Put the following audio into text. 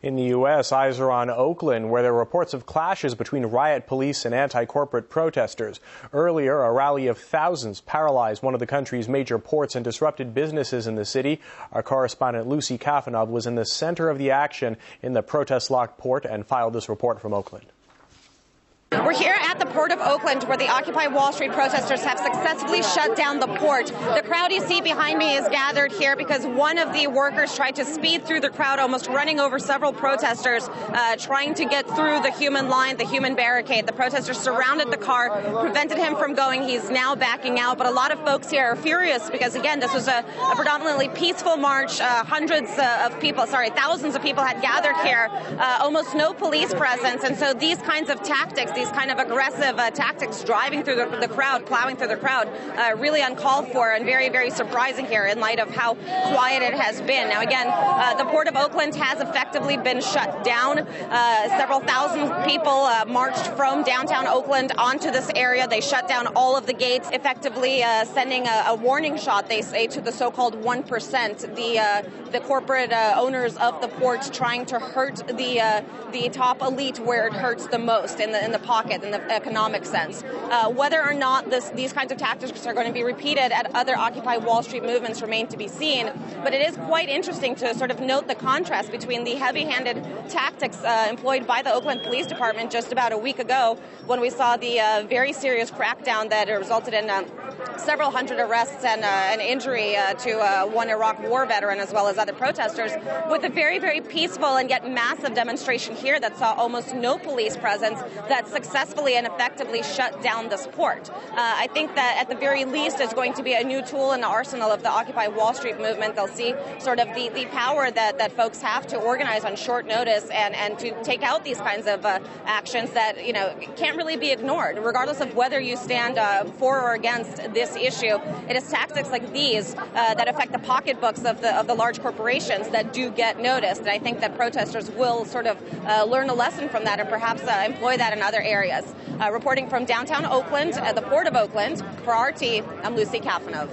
In the U.S., eyes are on Oakland, where there are reports of clashes between riot police and anti-corporate protesters. Earlier, a rally of thousands paralyzed one of the country's major ports and disrupted businesses in the city. Our correspondent Lucy Kafanov was in the center of the action in the protest-locked port and filed this report from Oakland. We're here at the Port of Oakland, where the Occupy Wall Street protesters have successfully shut down the port. The crowd you see behind me is gathered here because one of the workers tried to speed through the crowd, almost running over several protesters, trying to get through the human line, the human barricade. The protesters surrounded the car, prevented him from going. He's now backing out. But a lot of folks here are furious because, again, this was a predominantly peaceful march. Thousands of people had gathered here, almost no police presence. And so these kinds of tactics, these kind of aggressive tactics, driving through the crowd, plowing through the crowd, really uncalled for and very, very surprising here in light of how quiet it has been. Now, again, the Port of Oakland has effectively been shut down. Several thousand people marched from downtown Oakland onto this area. They shut down all of the gates, effectively sending a warning shot, they say, to the so-called 1%, the corporate owners of the port, trying to hurt the top elite where it hurts the most, in the pocket, in the economic sense. Whether or not these kinds of tactics are going to be repeated at other Occupy Wall Street movements remain to be seen, but it is quite interesting to sort of note the contrast between the heavy-handed tactics employed by the Oakland Police Department just about a week ago, when we saw the very serious crackdown that resulted in several hundred arrests and injury to one Iraq war veteran as well as other protesters, with a very, very peaceful and yet massive demonstration here that saw almost no police presence, that successfully and effectively shut down this port. I think that at the very least is going to be a new tool in the arsenal of the Occupy Wall Street movement. They'll see sort of the power that folks have to organize on short notice and to take out these kinds of actions that, you know, can't really be ignored, regardless of whether you stand for or against this issue. It is tactics like these that affect the pocketbooks of the large corporations that do get noticed. And I think that protesters will sort of learn a lesson from that and perhaps employ that in other areas. Reporting from downtown Oakland, at the Port of Oakland, for RT, I'm Lucy Kafanov.